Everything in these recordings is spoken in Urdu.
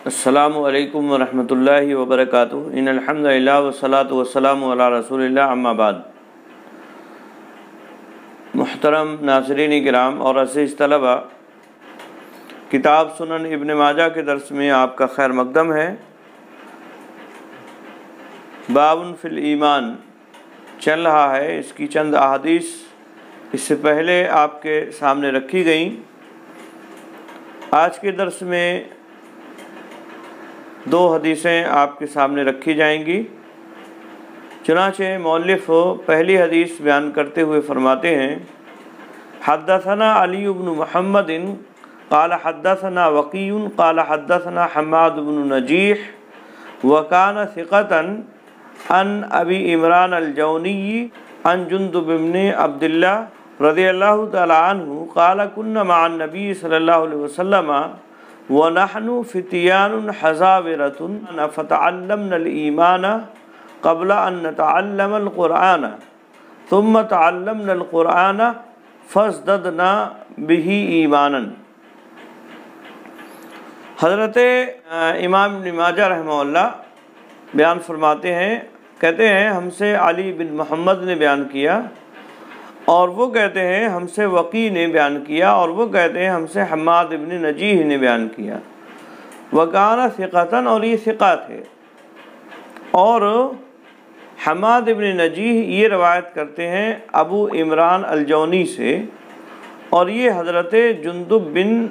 السلام علیکم ورحمۃ اللہ وبرکاتہ۔ ان الحمد للہ والصلاۃ والسلام علی رسول اللہ، اما بعد۔ محترم ناظرین کرام اور عزیز طلبہ، کتاب سنن ابن ماجہ کے درس میں آپ کا خیر مقدم ہے۔ باب فی الایمان چل رہا ہے، اس کی چند احادیث اس سے پہلے آپ کے سامنے رکھی گئیں۔ آج کے درس میں دو حدیثیں آپ کے سامنے رکھی جائیں گی۔ چنانچہ مؤلف پہلی حدیث بیان کرتے ہوئے فرماتے ہیں: حدثنا علی بن محمد قال حدثنا وقی قال حدثنا حماد بن نجیح وکان ثقۃ عن ابی عمران الجونی عن جندب بن عبد اللہ رضی اللہ تعالی عنہ قال كنا مع النبی صلی اللہ علیہ وسلم وَنَحْنُ فِتْيَانٌ حَزَاوِرَةٌ فَتَعَلَّمْنَا الْإِيمَانَ قَبْلَ أَن نَّتَعَلَّمَ الْقُرْآنَ ثُمَّ تَعَلَّمْنَا الْقُرْآنَ فَازْدَدْنَا بِهِ إِيمَانًا۔ حضرت امام ابن ماجہ رحمہ اللہ بیان فرماتے ہیں، کہتے ہیں ہم سے علی بن محمد نے بیان کیا، اور وہ کہتے ہیں ہم سے وقی نے بیان کیا، اور وہ کہتے ہیں ہم سے حماد بن نجیح نے بیان کیا۔ وکان ثقۃ، اور یہ ثقہ تھے۔ اور حماد بن نجیح یہ روایت کرتے ہیں ابو عمران الجونی سے، اور یہ حضرت جندب بن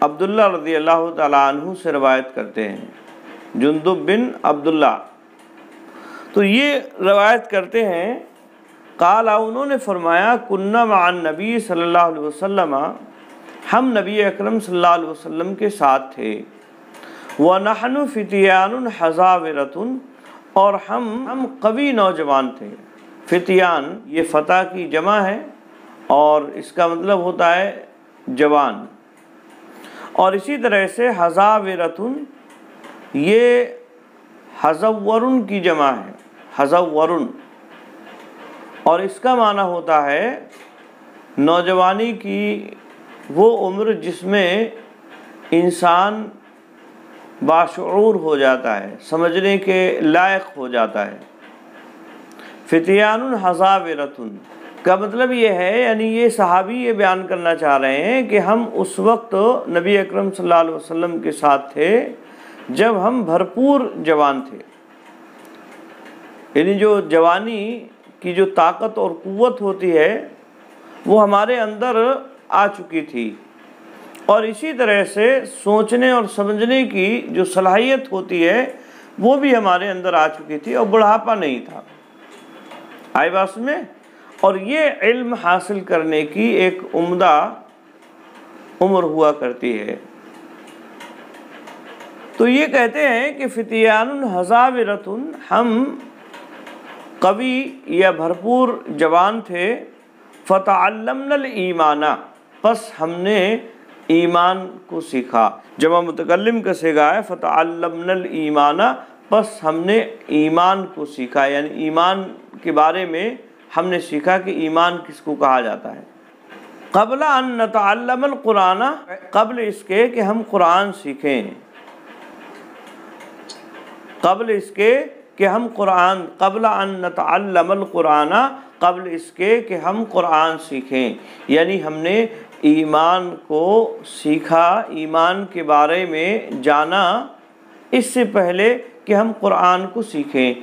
عبداللہ رضی اللہ تعالیٰ عنہ سے روایت کرتے ہیں۔ جندب بن عبداللہ تو یہ روایت کرتے ہیں، قال انہوں نے فرمایا کننا مع النبی صلی اللہ علیہ وسلم، ہم نبی اکرم صلی اللہ علیہ وسلم کے ساتھ تھے، وَنَحْنُ فِتْيَانٌ حَزَاوِرَةٌ، اور ہم قوی نوجوان تھے۔ فتیان یہ فتح کی جمع ہے، اور اس کا مطلب ہوتا ہے جوان۔ اور اسی طرح سے حزاورۃ یہ حزورن کی جمع ہے، حزورن، اور اس کا معنی ہوتا ہے نوجوانی کی وہ عمر جس میں انسان باشعور ہو جاتا ہے، سمجھنے کے لائق ہو جاتا ہے۔ فتیان حزاورۃ کا مطلب یہ ہے، یعنی یہ صحابی یہ بیان کرنا چاہ رہے ہیں کہ ہم اس وقت نبی اکرم صلی اللہ علیہ وسلم کے ساتھ تھے جب ہم بھرپور جوان تھے، یعنی جو جوانی کی جو طاقت اور قوت ہوتی ہے وہ ہمارے اندر آ چکی تھی، اور اسی طرح سے سوچنے اور سمجھنے کی جو صلاحیت ہوتی ہے وہ بھی ہمارے اندر آ چکی تھی، اور بڑھاپا نہیں تھا۔ آئی بات میں؟ اور یہ علم حاصل کرنے کی ایک عمدہ عمر ہوا کرتی ہے۔ تو یہ کہتے ہیں کہ فتیان حزاورۃ، ہم قوی یا بھرپور جوان تھے، فتعلمنا الایمان، پس ہم نے ایمان کو سیکھا۔ جمع متکلم کا صیغہ ہے فتعلمنا الایمان، پس ہم نے ایمان کو سیکھا، یعنی ایمان کے بارے میں ہم نے سیکھا کہ ایمان کس کو کہا جاتا ہے۔ قبل ان نتعلم القرآن، قبل اس کے کہ ہم قرآن سیکھیں، قبل اس کے کہ ہم قرآن، قبل ان نتعلم القرآن، قبل اس کے کہ ہم قرآن سیکھیں، یعنی ہم نے ایمان کو سیکھا، ایمان کے بارے میں جانا اس سے پہلے کہ ہم قرآن کو سیکھیں۔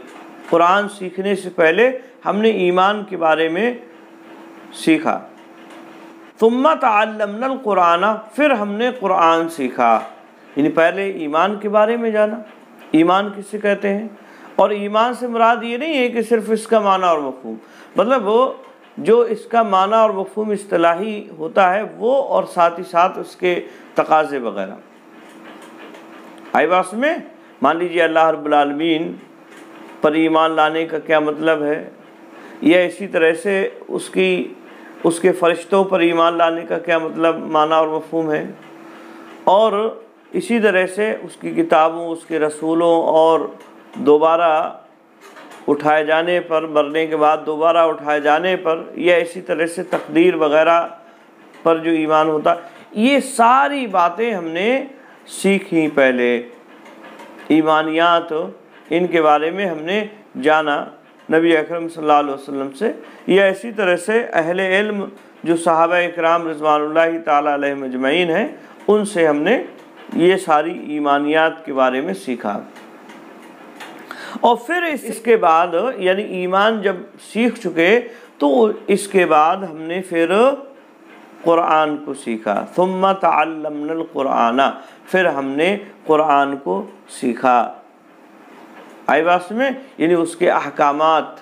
قرآن سیکھنے سے پہلے ہم نے ایمان کے بارے میں سیکھا۔ ثم تعلمنا القرآن، پھر ہم نے قرآن سیکھا، یعنی پہلے ایمان کے بارے میں جانا۔ ایمان کس سے کہتے ہیں؟ اور ایمان سے مراد یہ نہیں ہے کہ صرف اس کا معنی اور مفہوم، مطلب وہ جو اس کا معنی اور مفہوم اصطلاحی ہوتا ہے وہ، اور ساتھ ہی ساتھ اس کے تقاضے وغیرہ۔ آئی بات میں؟ مان لیجیے اللہ رب العالمین پر ایمان لانے کا کیا مطلب ہے، یا اسی طرح سے اس کے فرشتوں پر ایمان لانے کا کیا مطلب، معنی اور مفہوم ہے، اور اسی طرح سے اس کی کتابوں، اس کے رسولوں، اور دوبارہ اٹھائے جانے پر، مرنے کے بعد دوبارہ اٹھائے جانے پر، یا اسی طرح سے تقدیر وغیرہ پر جو ایمان ہوتا، یہ ساری باتیں ہم نے سیکھی پہلے۔ ایمانیات ان کے بارے میں ہم نے جانا نبی اکرم صلی اللہ علیہ وسلم سے، یا اسی طرح سے اہل علم جو صحابہ اکرام رضوان اللہ تعالیٰ علیہم اجمعین ہیں ان سے ہم نے یہ ساری ایمانیات کے بارے میں سیکھا۔ اور پھر اس کے بعد یعنی ایمان جب سیکھ چکے تو اس کے بعد ہم نے پھر قرآن کو سیکھا، ثم تعلمنا القرآن، پھر ہم نے قرآن کو سیکھا۔ آئی بات میں، یعنی اس کے احکامات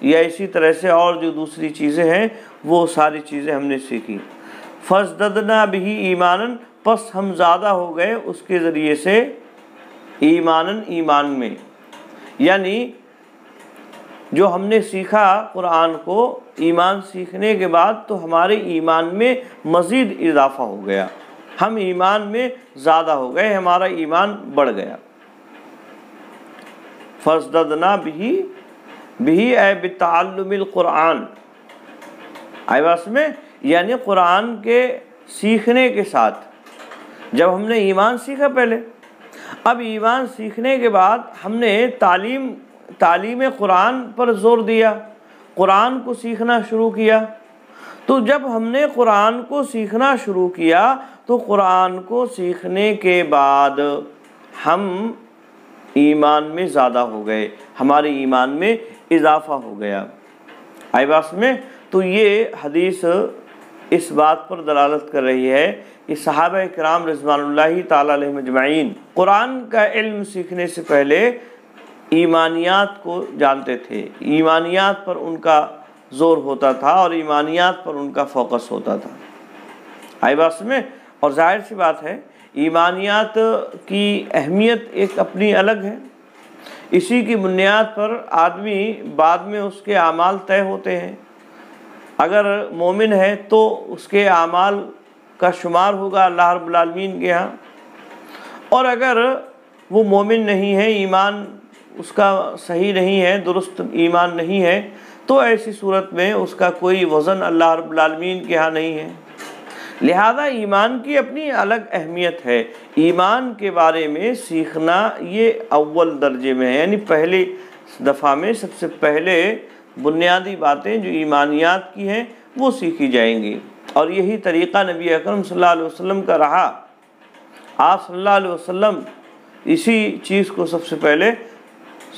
یا اسی طرح سے اور جو دوسری چیزیں ہیں وہ ساری چیزیں ہم نے سیکھی۔ فازددنا بہ ایمانا، پس ہم زیادہ ہو گئے اس کے ذریعے سے ایمانا، ایمان میں، یعنی جو ہم نے سیکھا قرآن کو، ایمان سیکھنے کے بعد تو ہمارے ایمان میں مزید اضافہ ہو گیا، ہم ایمان میں زیادہ ہو گئے، ہمارا ایمان بڑھ گیا۔ فازددنا بہ اے بتعلم القرآن، آئی بات میں، یعنی قرآن کے سیکھنے کے ساتھ، جب ہم نے ایمان سیکھا پہلے، اب ایمان سیکھنے کے بعد ہم نے تعلیم قرآن پر زور دیا، قرآن کو سیکھنا شروع کیا۔ تو جب ہم نے قرآن کو سیکھنا شروع کیا تو قرآن کو سیکھنے کے بعد ہم ایمان میں زیادہ ہو گئے، ہمارے ایمان میں اضافہ ہو گیا۔ آئی بات میں، تو یہ حدیث اس بات پر دلالت کر رہی ہے کہ صحابہ کرام رضوان اللہ تعالیٰ علیہم اجمعین قرآن کا علم سیکھنے سے پہلے ایمانیات کو جانتے تھے، ایمانیات پر ان کا زور ہوتا تھا اور ایمانیات پر ان کا فوکس ہوتا تھا۔ آئی بات میں، اور ظاہر سی بات ہے ایمانیات کی اہمیت ایک اپنی الگ ہے، اسی کی بنیاد پر آدمی بعد میں اس کے اعمال طے ہوتے ہیں۔ اگر مومن ہے تو اس کے اعمال کا شمار ہوگا اللہ رب العالمین کے ہاں، اور اگر وہ مومن نہیں ہے، ایمان اس کا صحیح نہیں ہے، درست ایمان نہیں ہے، تو ایسی صورت میں اس کا کوئی وزن اللہ رب العالمین کے ہاں نہیں ہے۔ لہذا ایمان کی اپنی الگ اہمیت ہے، ایمان کے بارے میں سیکھنا یہ اول درجے میں ہے، یعنی پہلی دفعہ میں سب سے پہلے بنیادی باتیں جو ایمانیات کی ہیں وہ سیکھی جائیں گی، اور یہی طریقہ نبی اکرم صلی اللہ علیہ وسلم کا رہا۔ آپ صلی اللہ علیہ وسلم اسی چیز کو سب سے پہلے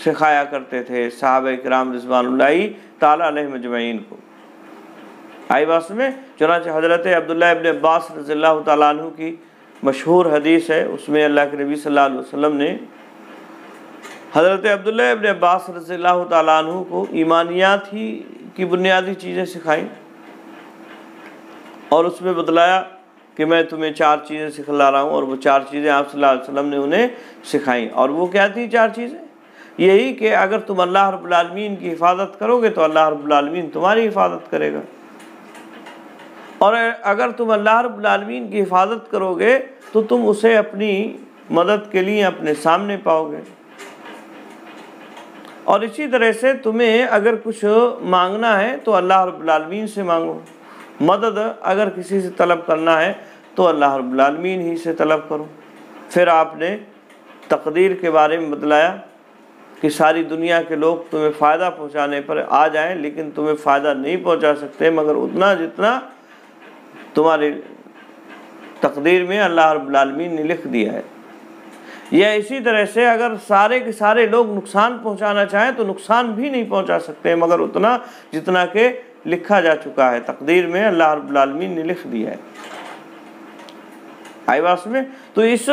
سکھایا کرتے تھے صحابہ کرام رضوان اللہ تعالیٰ علیہم اجمعین کو۔ آئی بات میں، چنانچہ حضرت عبداللہ ابن عباس رضی اللہ تعالیٰ عنہ کی مشہور حدیث ہے، اس میں اللہ کے نبی صلی اللہ علیہ وسلم نے حضرت عبداللہ ابن عباس رضی اللہ تعالیٰ عنہ کو ایمانیات ہی کی بنیادی چیزیں سکھائیں، اور اس میں بتلایا کہ میں تمہیں 4 چیزیں سکھلا رہا ہوں، اور وہ 4 چیزیں آپ صلی اللہ علیہ وسلم نے انہیں سکھائیں۔ اور وہ کیا تھیں 4 چیزیں؟ یہی کہ اگر تم اللہ رب العالمین کی حفاظت کرو گے تو اللہ رب العالمین تمہاری حفاظت کرے گا، اور اگر تم اللہ رب العالمین کی حفاظت کرو گے تو تم اسے اپنی مدد کے لیے اپنے سامنے پاؤ گے، اور اسی طرح سے تمہیں اگر کچھ مانگنا ہے تو اللہ رب العالمین سے مانگو، مدد اگر کسی سے طلب کرنا ہے تو اللہ رب العالمین ہی سے طلب کرو۔ پھر آپ نے تقدیر کے بارے میں بتلایا کہ ساری دنیا کے لوگ تمہیں فائدہ پہنچانے پر آ جائیں لیکن تمہیں فائدہ نہیں پہنچا سکتے مگر اتنا جتنا تمہاری تقدیر میں اللہ رب العالمین نے لکھ دیا ہے۔ یا اسی طرح سے اگر سارے کے سارے لوگ نقصان پہنچانا چاہیں تو نقصان بھی نہیں پہنچا سکتے مگر اتنا جتنا کہ لکھا جا چکا ہے، تقدیر میں اللہ رب العالمین نے لکھ دیا ہے۔ آئی بات میں، تو اس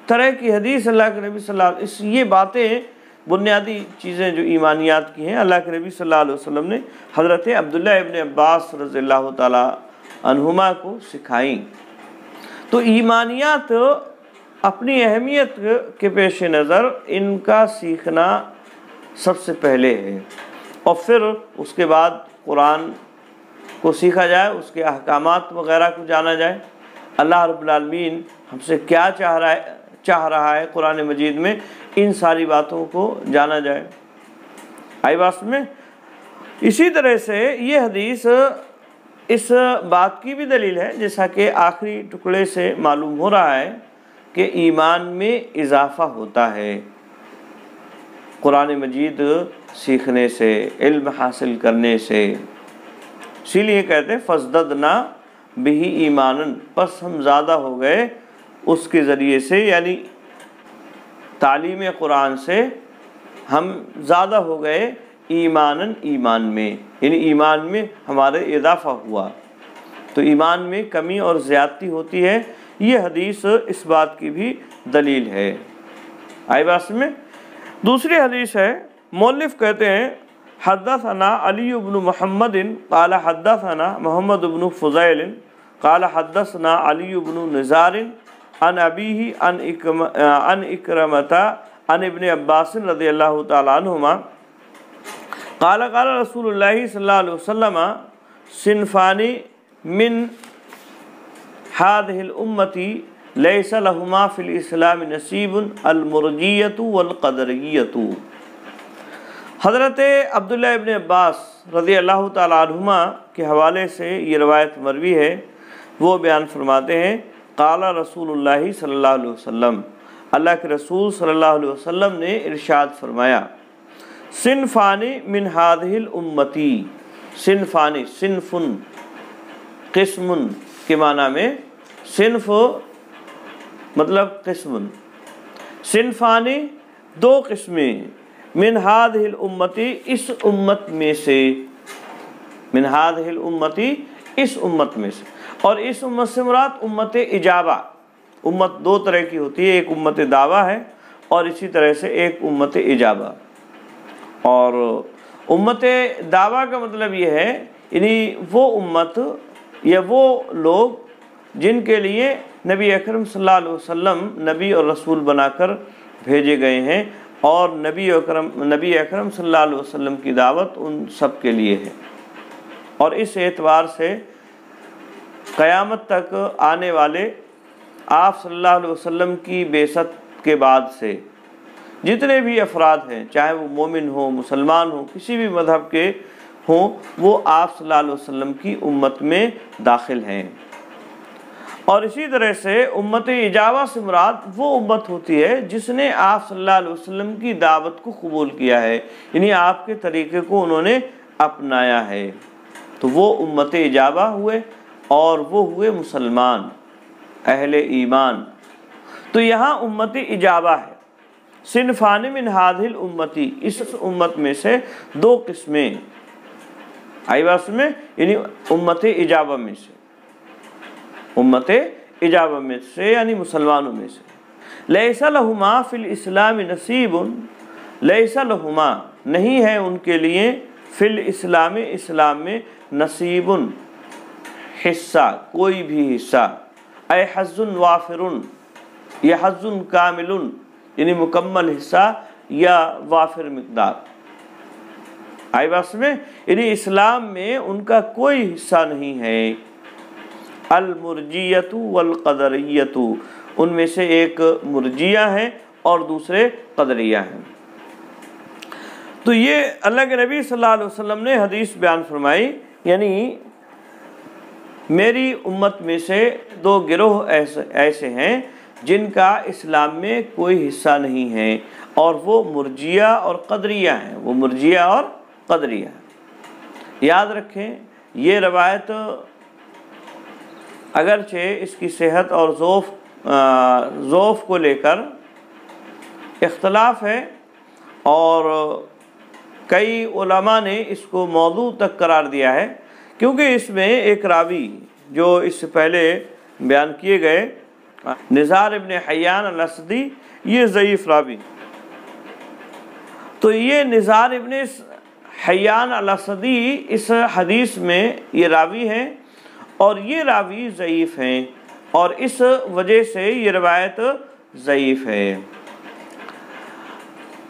طرح کی حدیث اللہ کے نبی صلی اللہ علیہ وسلم، یہ باتیں بنیادی چیزیں جو ایمانیات کی ہیں اللہ کے نبی صلی اللہ علیہ وسلم نے حضرت عبداللہ ابن عباس رضی اللہ تعالی عنہما کو سکھائیں۔ تو ایمانیات اپنی اہمیت کے پیش نظر ان کا سیکھنا سب سے پہلے ہے، اور پھر اس کے بعد قرآن کو سیکھا جائے، اس کے احکامات وغیرہ کو جانا جائے، اللہ رب العالمین ہم سے کیا چاہ رہا ہے قرآن مجید میں، ان ساری باتوں کو جانا جائے۔ آئی بات میں، اسی طرح سے یہ حدیث اس بات کی بھی دلیل ہے، جیسا کہ آخری ٹکڑے سے معلوم ہو رہا ہے کہ ایمان میں اضافہ ہوتا ہے قرآن مجید سیکھنے سے، علم حاصل کرنے سے۔ اسی لیے کہتے ہیں فَازْدَدْنَا بِهِ ایمانًا، پس ہم زیادہ ہو گئے اس کے ذریعے سے، یعنی تعلیم قرآن سے ہم زیادہ ہو گئے ایماناً، ایمان میں، یعنی ایمان میں ہمارے اضافہ ہوا۔ تو ایمان میں کمی اور زیادتی ہوتی ہے، یہ حدیث اس بات کی بھی دلیل ہے۔ آئی بات میں؟ دوسری حدیث ہے، مؤلف کہتے ہیں حدثنا علی بن محمد قال حدثنا محمد بن فضیل قال حدثنا علی بن نزار عن ابیہ عن اکرمۃ عن ابن عباس رضی اللہ تعالی عنہما قال قال رسول اللہ صلی اللہ علیہ وسلم صنفان من هذه الامة لیس لہما فی الاسلام نصیب المرجیۃ والقدریۃ۔ حضرت عبداللہ ابن عباس رضی اللہ تعالی عنہما کے حوالے سے یہ روایت مروی ہے، وہ بیان فرماتے ہیں قال رسول اللہ صلی اللہ علیہ وسلم، اللہ کے رسول صلی اللہ علیہ وسلم نے ارشاد فرمایا صنفان من هذه الامة، صنفان، صنف قسم کے معنی میں، صنف مطلب قسم، صنفان دو قسمیں، من هذه الامة اس امت میں سے، من هذه الامة اس امت میں سے، اور اس امت سے مراد امت اجابہ۔ امت دو طرح کی ہوتی ہے، ایک امت دعویٰ ہے اور اسی طرح سے ایک امت اجابہ۔ اور امت دعویٰ کا مطلب یہ ہے یعنی وہ امت یا وہ لوگ جن کے لیے نبی اکرم صلی اللہ علیہ وسلم نبی اور رسول بنا کر بھیجے گئے ہیں، اور نبی اکرم صلی اللہ علیہ وسلم کی دعوت ان سب کے لیے ہے۔ اور اس اعتبار سے قیامت تک آنے والے آپ صلی اللہ علیہ وسلم کی بعثت کے بعد سے جتنے بھی افراد ہیں، چاہے وہ مومن ہوں، مسلمان ہوں، کسی بھی مذہب کے ہوں، وہ آپ صلی اللہ علیہ وسلم کی امت میں داخل ہیں۔ اور اسی طرح سے امت اجابہ سے مراد وہ امت ہوتی ہے جس نے آپ صلی اللہ علیہ وسلم کی دعوت کو قبول کیا ہے، یعنی آپ کے طریقے کو انہوں نے اپنایا ہے، تو وہ امت اجابہ ہوئے اور وہ ہوئے مسلمان اہل ایمان۔ تو یہاں امت اجابہ ہے، صنفان من هذه الامة، اس امت میں سے دو قسمیں، آئی بات میں، یعنی امت اجابہ میں سے، امت اجابہ میں سے یعنی مسلمانوں میں سے۔ لیس لہما فی الاسلام نصیب، لیس لہما نہیں ہے ان کے لیے، فی الاسلام اسلام میں، نصیب حصہ، کوئی بھی حصہ، اے حظ وافر، یا حظ کامل یعنی مکمل حصہ یا وافر مقدار۔ آئی بات میں، یعنی اسلام میں ان کا کوئی حصہ نہیں ہے۔ المرجیۃ والقدریۃ، ان میں سے ایک مرجیہ ہے اور دوسرے قدریہ ہیں۔ تو یہ اللہ کے نبی صلی اللہ علیہ وسلم نے حدیث بیان فرمائی، یعنی میری امت میں سے دو گروہ ایسے ہیں جن کا اسلام میں کوئی حصہ نہیں ہے، اور وہ مرجیہ اور قدریہ ہیں، وہ مرجیہ اور قدریہ ہیں۔ یاد رکھیں یہ روایت اگرچہ اس کی صحت اور ضعف کو لے کر اختلاف ہے، اور کئی علماء نے اس کو موضوع تک قرار دیا ہے، کیونکہ اس میں ایک راوی جو اس سے پہلے بیان کیے گئے نزار ابن حیان الاسدی، یہ ضعیف راوی، تو یہ نزار ابن حیان الاسدی اس حدیث میں یہ راوی ہیں، اور یہ راوی ضعیف ہیں، اور اس وجہ سے یہ روایت ضعیف ہے۔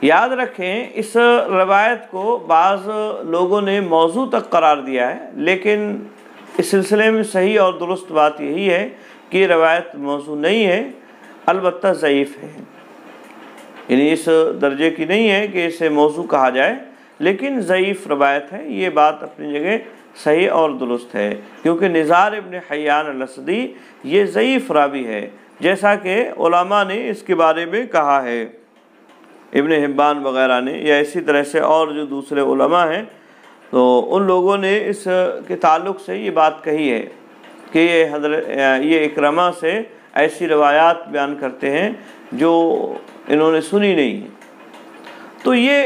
یاد رکھیں اس روایت کو بعض لوگوں نے موضوع تک قرار دیا ہے، لیکن اس سلسلے میں صحیح اور درست بات یہی ہے کہ یہ روایت موضوع نہیں ہے، البتہ ضعیف ہے، یعنی اس درجے کی نہیں ہے کہ اسے موضوع کہا جائے، لیکن ضعیف روایت ہے۔ یہ بات اپنی جگہ صحیح اور درست ہے، کیونکہ نزار ابن حیان الاسدی یہ ضعیف راوی ہے، جیسا کہ علماء نے اس کے بارے میں کہا ہے، ابن حبان وغیرہ نے، یا اسی طرح سے اور جو دوسرے علماء ہیں، تو ان لوگوں نے اس کے تعلق سے یہ بات کہی ہے کہ یہ اکرمہ سے ایسی روایات بیان کرتے ہیں جو انہوں نے سنی نہیں ہیں۔ تو یہ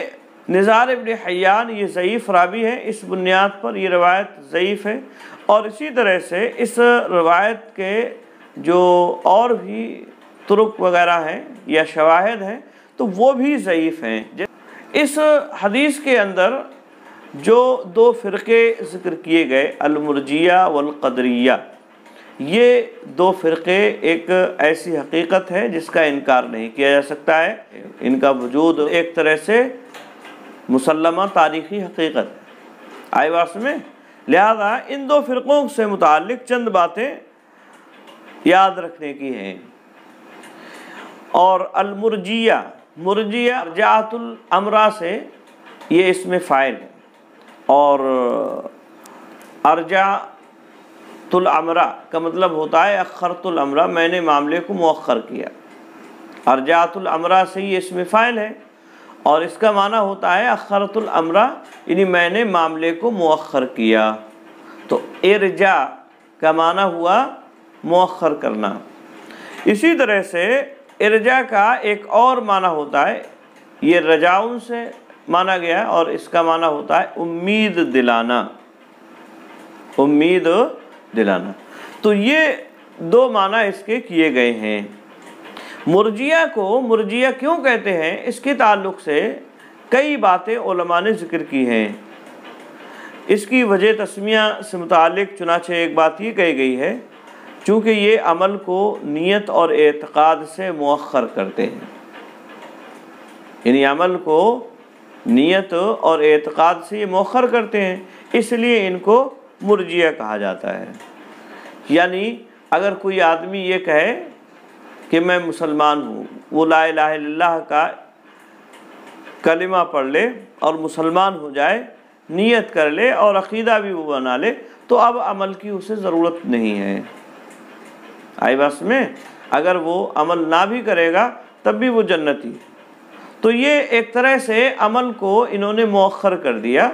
نزار ابن حیان یہ ضعیف راوی ہے، اس بنیاد پر یہ روایت ضعیف ہے، اور اسی طرح سے اس روایت کے جو اور بھی طرق وغیرہ ہیں یا شواہد ہیں تو وہ بھی ضعیف ہیں۔ اس حدیث کے اندر جو دو فرقے ذکر کیے گئے، المرجیہ والقدریہ، یہ دو فرقے ایک ایسی حقیقت ہے جس کا انکار نہیں کیا جا سکتا ہے، ان کا وجود ایک طرح سے مسلمہ تاریخی حقیقت ہے۔ آئی بات میں، لہذا ان دو فرقوں سے متعلق چند باتیں یاد رکھنے کی ہیں۔ اور المرجیہ، مرجیہ ارجعت الامر سے یہ اسم فاعل ہے، اور ارجعت الامر کا مطلب ہوتا ہے اخرت الامر، میں نے معاملے کو مؤخر کیا۔ ارجعت الامر سے یہ اسم فاعل ہے، اور اس کا معنی ہوتا ہے اخرت الامر، یعنی میں نے معاملے کو مؤخر کیا۔ تو ارجاء کا معنی ہوا مؤخر کرنا۔ اسی طرح سے ارجاء کا ایک اور معنی ہوتا ہے، یہ رجاؤن سے مانا گیا، اور اس کا معنی ہوتا ہے امید دلانا، امید دلانا۔ تو یہ دو معنی اس کے کیے گئے ہیں۔ مرجیہ کو مرجیہ کیوں کہتے ہیں، اس کے تعلق سے کئی باتیں علماء نے ذکر کی ہیں۔ اس کی وجہ تسمیہ سے متعلق چنانچہ ایک بات یہ کہی گئی ہے، چونکہ یہ عمل کو نیت اور اعتقاد سے مؤخر کرتے ہیں، یعنی عمل کو نیت اور اعتقاد سے یہ مؤخر کرتے ہیں، اس لیے ان کو مرجیہ کہا جاتا ہے۔ یعنی اگر کوئی آدمی یہ کہے کہ میں مسلمان ہوں، وہ لا الہ الا اللہ کا کلمہ پڑھ لے اور مسلمان ہو جائے، نیت کر لے اور عقیدہ بھی وہ بنا لے، تو اب عمل کی اسے ضرورت نہیں ہے۔ آئی بس میں، اگر وہ عمل نہ بھی کرے گا تب بھی وہ جنتی ہے۔ تو یہ ایک طرح سے عمل کو انہوں نے مؤخر کر دیا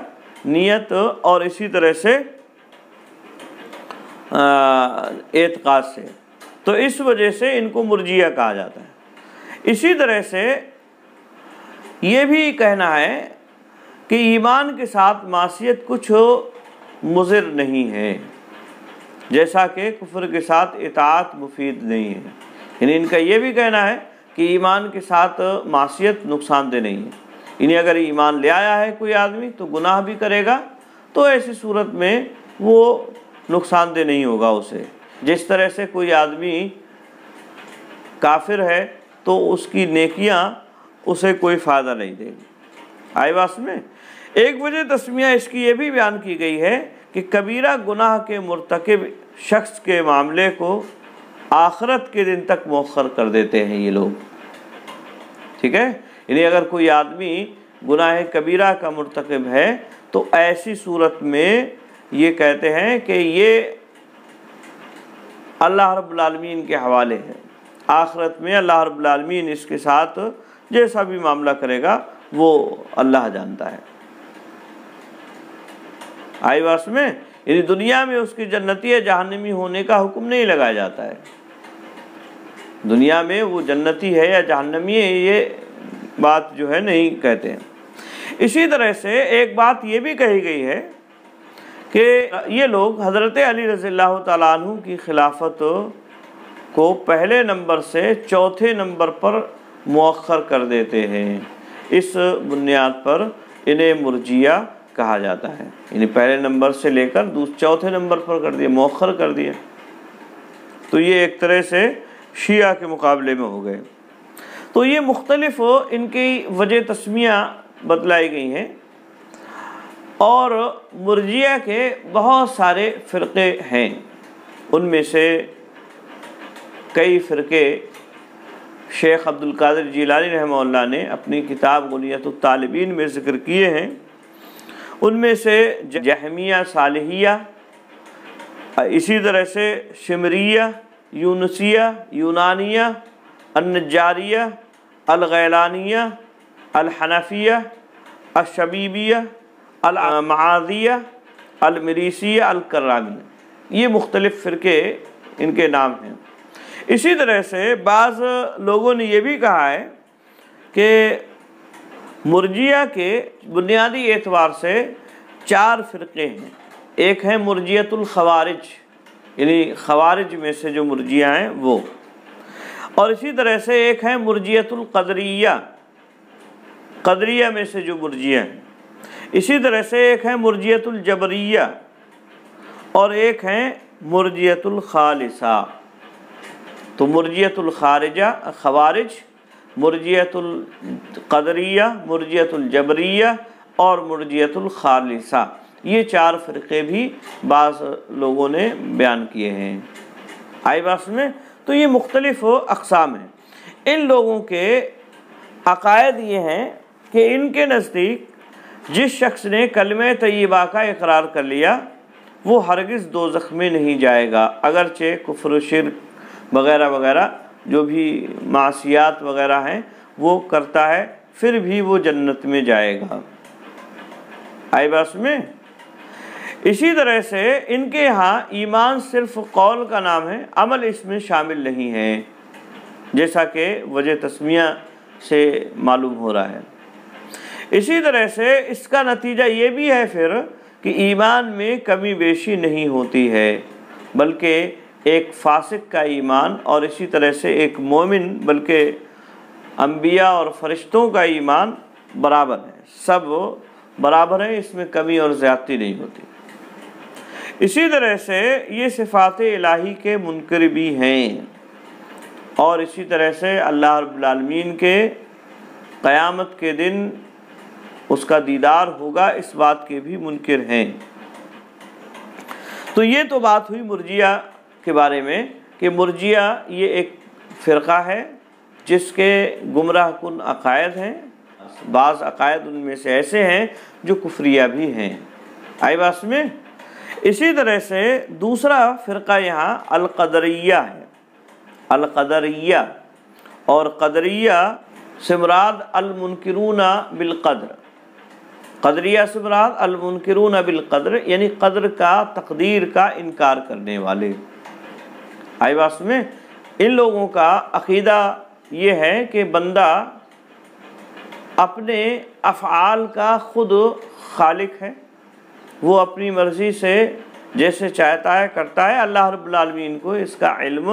نیت اور اسی طرح سے اعتقاد سے، تو اس وجہ سے ان کو مرجیہ کہا جاتا ہے۔ اسی طرح سے یہ بھی کہنا ہے کہ ایمان کے ساتھ معصیت کچھ مضر نہیں ہے، جیسا کہ کفر کے ساتھ اطاعت مفید نہیں ہے۔ یعنی ان کا یہ بھی کہنا ہے کہ ایمان کے ساتھ معصیت نقصان دہ نہیں ہے، یعنی اگر ایمان لے آیا ہے کوئی آدمی تو گناہ بھی کرے گا تو ایسی صورت میں وہ نقصان دہ نہیں ہوگا اسے، جس طرح سے کوئی آدمی کافر ہے تو اس کی نیکیاں اسے کوئی فائدہ نہیں دے گی۔ آئی بات میں، ایک وجہ تسمیہ اس کی یہ بھی بیان کی گئی ہے کہ کبیرہ گناہ کے مرتکب شخص کے معاملے کو آخرت کے دن تک مؤخر کر دیتے ہیں یہ لوگ، ٹھیک ہے۔ یعنی اگر کوئی آدمی گناہ کبیرہ کا مرتکب ہے تو ایسی صورت میں یہ کہتے ہیں کہ یہ اللہ رب العالمین کے حوالے ہے، آخرت میں اللہ رب العالمین اس کے ساتھ جیسا بھی معاملہ کرے گا وہ اللہ جانتا ہے۔ آئی بات میں، یعنی دنیا میں اس کی جنتی یا جہنمی ہونے کا حکم نہیں لگایا جاتا ہے، دنیا میں وہ جنتی ہے یا جہنمی ہے یہ بات جو ہے نہیں کہتے ہیں۔ اسی طرح سے ایک بات یہ بھی کہی گئی ہے کہ یہ لوگ حضرت علی رضی اللہ تعالیٰ عنہ کی خلافت کو پہلے نمبر سے چوتھے نمبر پر مؤخر کر دیتے ہیں، اس بنیاد پر انہیں مرجیہ کہا جاتا ہے، یعنی پہلے نمبر سے لے کر چوتھے نمبر پر کر دیا، مؤخر کر دیا۔ تو یہ ایک طرح سے شیعہ کے مقابلے میں ہو گئے۔ تو یہ مختلف ان کی وجہ تسمیہ بتلائی گئی ہیں، اور مرجیہ کے بہت سارے فرقے ہیں، ان میں سے کئی فرقے شیخ عبد القادر جیلانی رحمہ اللہ نے اپنی کتاب غنیۃ الطالبین میں ذکر کیے ہیں۔ ان میں سے جہمیہ صالحیہ، اسی طرح سے شمریہ، یونسیہ، یونانیہ، النجاریہ، الغیلانیہ، الحنفیہ، الشبیبیہ، المعاذیہ، المریسیہ، الکرامیہ، یہ مختلف فرقے ان کے نام ہیں۔ اسی طرح سے بعض لوگوں نے یہ بھی کہا ہے کہ مرجیہ کے بنیادی اعتبار سے 4 فرقے ہیں۔ ایک ہے مرجیۃ الخوارج، یعنی خوارج میں سے جو مرجیہ ہیں وہ، اور اسی طرح سے ایک ہے مرجیۃ القدریہ، قدریہ میں سے جو مرجیہ ہیں، اسی طرح سے ایک ہے مرجیۃ الجبریہ، اور ایک ہے مرجیۃ الخالصہ۔ تو مرجیۃ الخارجہ خوارج، مرجیۃ القدریہ، مرجیۃ الجبریہ اور مرجیۃ الخالصہ، یہ 4 فرقے بھی بعض لوگوں نے بیان کیے ہیں۔ آئی بات میں؟ تو یہ مختلف اقسام ہیں۔ ان لوگوں کے عقائد یہ ہیں کہ ان کے نزدیک جس شخص نے کلمہ طیبہ کا اقرار کر لیا وہ ہرگز دوزخ میں نہیں جائے گا، اگرچہ کفر و شرک وغیرہ وغیرہ جو بھی معصیات وغیرہ ہیں وہ کرتا ہے، پھر بھی وہ جنت میں جائے گا۔ آئی بات میں؟ اسی طرح سے ان کے ہاں ایمان صرف قول کا نام ہے، عمل اس میں شامل نہیں ہے، جیسا کہ وجہ تسمیہ سے معلوم ہو رہا ہے۔ اسی طرح سے اس کا نتیجہ یہ بھی ہے پھر کہ ایمان میں کمی بیشی نہیں ہوتی ہے، بلکہ ایک فاسق کا ایمان اور اسی طرح سے ایک مومن بلکہ انبیاء اور فرشتوں کا ایمان برابر ہے، سب برابر ہے، اس میں کمی اور زیادتی نہیں ہوتی۔ اسی طرح سے یہ صفات الہی کے منکر بھی ہیں، اور اسی طرح سے اللہ رب العالمین کے قیامت کے دن اس کا دیدار ہوگا، اس بات کے بھی منکر ہیں۔ تو یہ تو بات ہوئی مرجیہ کے بارے میں کہ مرجیہ یہ ایک فرقہ ہے جس کے گمراہ کن عقائد ہیں، بعض عقائد ان میں سے ایسے ہیں جو کفریہ بھی ہیں۔ آئی بات میں؟ اسی طرح سے دوسرا فرقہ یہاں القدریہ ہے، القدریہ، اور قدریہ سے مراد المنکرون بالقدر، قدریہ سے مراد المنکرون بالقدر یعنی قدر کا، تقدیر کا انکار کرنے والے۔ آئی بات میں؟ ان لوگوں کا عقیدہ یہ ہے کہ بندہ اپنے افعال کا خود خالق ہے، وہ اپنی مرضی سے جیسے چاہتا ہے کرتا ہے، اللہ رب العالمین کو اس کا علم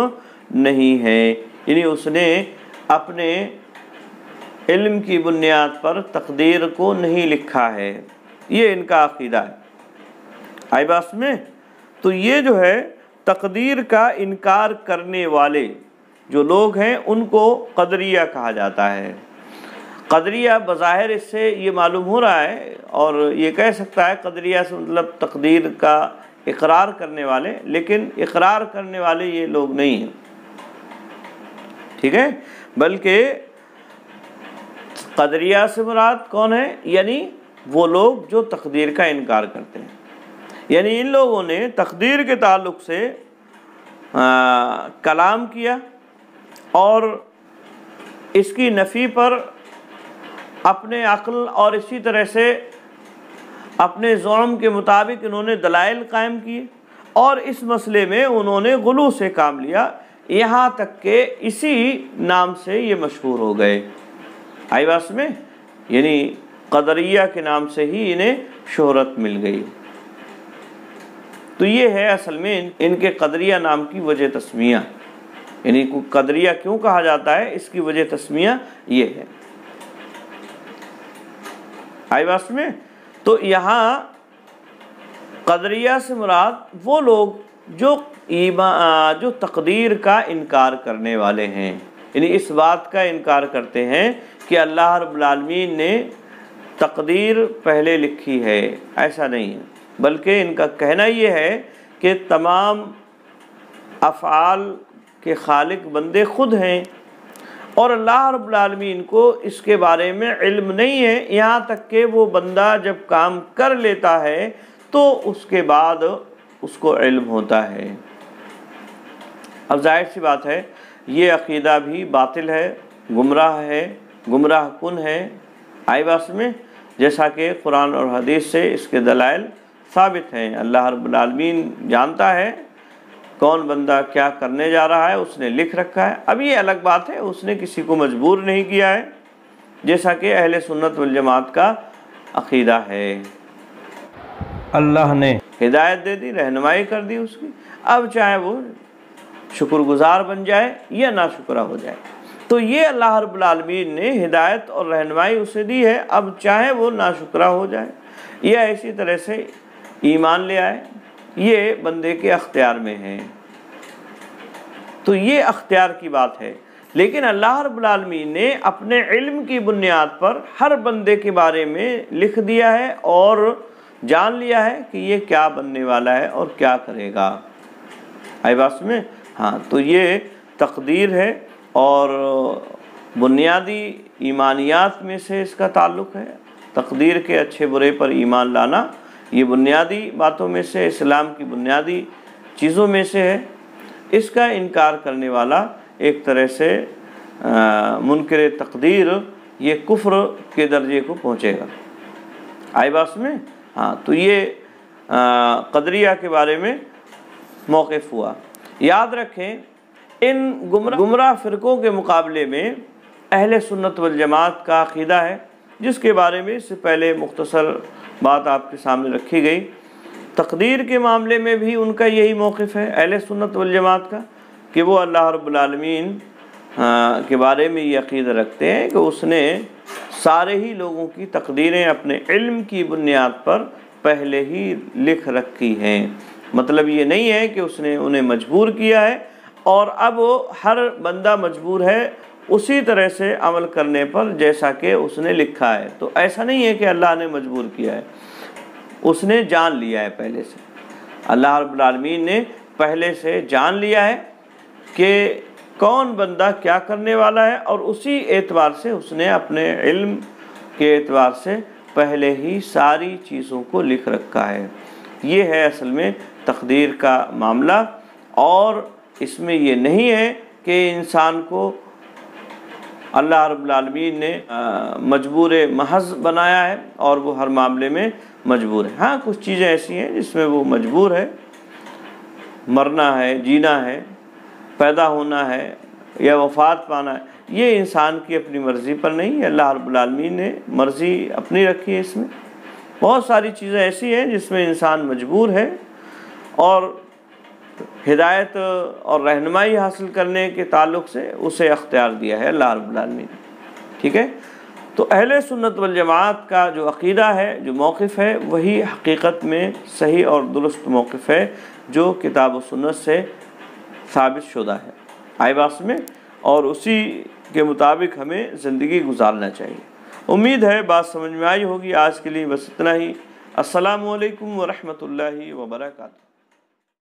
نہیں ہے، یعنی اس نے اپنے علم کی بنیاد پر تقدیر کو نہیں لکھا ہے، یہ ان کا عقیدہ ہے۔ آئی بات میں؟ تو یہ جو ہے تقدیر کا انکار کرنے والے جو لوگ ہیں ان کو قدریہ کہا جاتا ہے۔ قدریہ بظاہر اس سے یہ معلوم ہو رہا ہے اور یہ کہہ سکتا ہے قدریہ سے مطلب تقدیر کا اقرار کرنے والے، لیکن اقرار کرنے والے یہ لوگ نہیں ہیں، ٹھیک ہے، بلکہ قدریہ سے مراد کون ہے؟ یعنی وہ لوگ جو تقدیر کا انکار کرتے ہیں، یعنی ان لوگوں نے تقدیر کے تعلق سے کلام کیا اور اس کی نفی پر اپنے عقل اور اسی طرح سے اپنے زعم کے مطابق انہوں نے دلائل قائم کیے، اور اس مسئلے میں انہوں نے غلو سے کام لیا، یہاں تک کہ اسی نام سے یہ مشہور ہو گئے۔ آئی بات میں؟ یعنی قدریہ کے نام سے ہی انہیں شہرت مل گئی۔ تو یہ ہے اصل میں ان کے قدریہ نام کی وجہ تسمیہ، یعنی قدریہ کیوں کہا جاتا ہے اس کی وجہ تسمیہ یہ ہے۔ آئی بات میں؟ تو یہاں قدریہ سے مراد وہ لوگ جو تقدیر کا انکار کرنے والے ہیں، یعنی اس بات کا انکار کرتے ہیں کہ اللہ رب العالمین نے تقدیر پہلے لکھی ہے، ایسا نہیں ہے، بلکہ ان کا کہنا یہ ہے کہ تمام افعال کے خالق بندے خود ہیں، اور اللہ رب العالمین کو اس کے بارے میں علم نہیں ہے، یہاں تک کہ وہ بندہ جب کام کر لیتا ہے تو اس کے بعد اس کو علم ہوتا ہے۔ اب ظاہر سی بات ہے یہ عقیدہ بھی باطل ہے، گمراہ کن ہے، آئی بات میں، جیسا کہ قرآن اور حدیث سے اس کے دلائل ثابت ہیں۔ اللہ رب العالمین جانتا ہے کون بندہ کیا کرنے جا رہا ہے، اس نے لکھ رکھا ہے۔ اب یہ الگ بات ہے، اس نے کسی کو مجبور نہیں کیا ہے، جیسا کہ اہل سنت والجماعت کا عقیدہ ہے۔ اللہ نے ہدایت دے دی، رہنمائی کر دی اس کی، اب چاہے وہ شکر گزار بن جائے یا ناشکرہ ہو جائے۔ تو یہ اللہ رب العالمین نے ہدایت اور رہنمائی اسے دی ہے، اب چاہے وہ ناشکرہ ہو جائے یا اسی طرح سے ایمان لے آئے، یہ بندے کے اختیار میں ہے۔ تو یہ اختیار کی بات ہے، لیکن اللہ رب العالمین نے اپنے علم کی بنیاد پر ہر بندے کے بارے میں لکھ دیا ہے اور جان لیا ہے کہ یہ کیا بننے والا ہے اور کیا کرے گا۔ آئی بات میں؟ ہاں، تو یہ تقدیر ہے اور بنیادی ایمانیات میں سے اس کا تعلق ہے۔ تقدیر کے اچھے برے پر ایمان لانا یہ بنیادی باتوں میں سے، اسلام کی بنیادی چیزوں میں سے ہے۔ اس کا انکار کرنے والا ایک طرح سے منکر تقدیر، یہ کفر کے درجے کو پہنچے گا۔ آئی بات میں؟ ہاں، تو یہ قدریہ کے بارے میں موقف ہوا۔ یاد رکھیں ان گمراہ فرقوں کے مقابلے میں اہل سنت والجماعت کا عقیدہ ہے، جس کے بارے میں اس سے پہلے مختصر بات آپ کے سامنے رکھی گئی۔ تقدیر کے معاملے میں بھی ان کا یہی موقف ہے اہل سنت والجماعت کا، کہ وہ اللہ رب العالمین کے بارے میں یہ عقیدہ رکھتے ہیں کہ اس نے سارے ہی لوگوں کی تقدیریں اپنے علم کی بنیاد پر پہلے ہی لکھ رکھی ہیں۔ مطلب یہ نہیں ہے کہ اس نے انہیں مجبور کیا ہے اور اب ہر بندہ مجبور ہے اسی طرح سے عمل کرنے پر جیسا کہ اس نے لکھا ہے۔ تو ایسا نہیں ہے کہ اللہ نے مجبور کیا ہے، اس نے جان لیا ہے پہلے سے۔ اللہ رب العالمین نے پہلے سے جان لیا ہے کہ کون بندہ کیا کرنے والا ہے، اور اسی اعتبار سے اس نے اپنے علم کے اعتبار سے پہلے ہی ساری چیزوں کو لکھ رکھا ہے۔ یہ ہے اصل میں تقدیر کا معاملہ، اور اس میں یہ نہیں ہے کہ انسان کو اللہ رب العالمین نے مجبور محض بنایا ہے اور وہ ہر معاملے میں مجبور ہے۔ ہاں، کچھ چیزیں ایسی ہیں جس میں وہ مجبور ہے، مرنا ہے، جینا ہے، پیدا ہونا ہے یا وفات پانا ہے، یہ انسان کی اپنی مرضی پر نہیں ہے، اللہ رب العالمین نے مرضی اپنی رکھی ہے۔ اس میں بہت ساری چیزیں ایسی ہیں جس میں انسان مجبور ہے، اور ہدایت اور رہنمائی حاصل کرنے کے تعلق سے اسے اختیار دیا ہے اللہ رب العالمین۔ ٹھیک ہے، تو اہل سنت والجماعت کا جو عقیدہ ہے، جو موقف ہے، وہی حقیقت میں صحیح اور درست موقف ہے جو کتاب و سنت سے ثابت شدہ ہے۔ آئی بات میں؟ اور اسی کے مطابق ہمیں زندگی گزارنا چاہیے۔ امید ہے بات سمجھ میں آئی ہوگی۔ آج کے لیے بس اتنا ہی۔ السلام علیکم ورحمۃ اللہ وبرکاتہ۔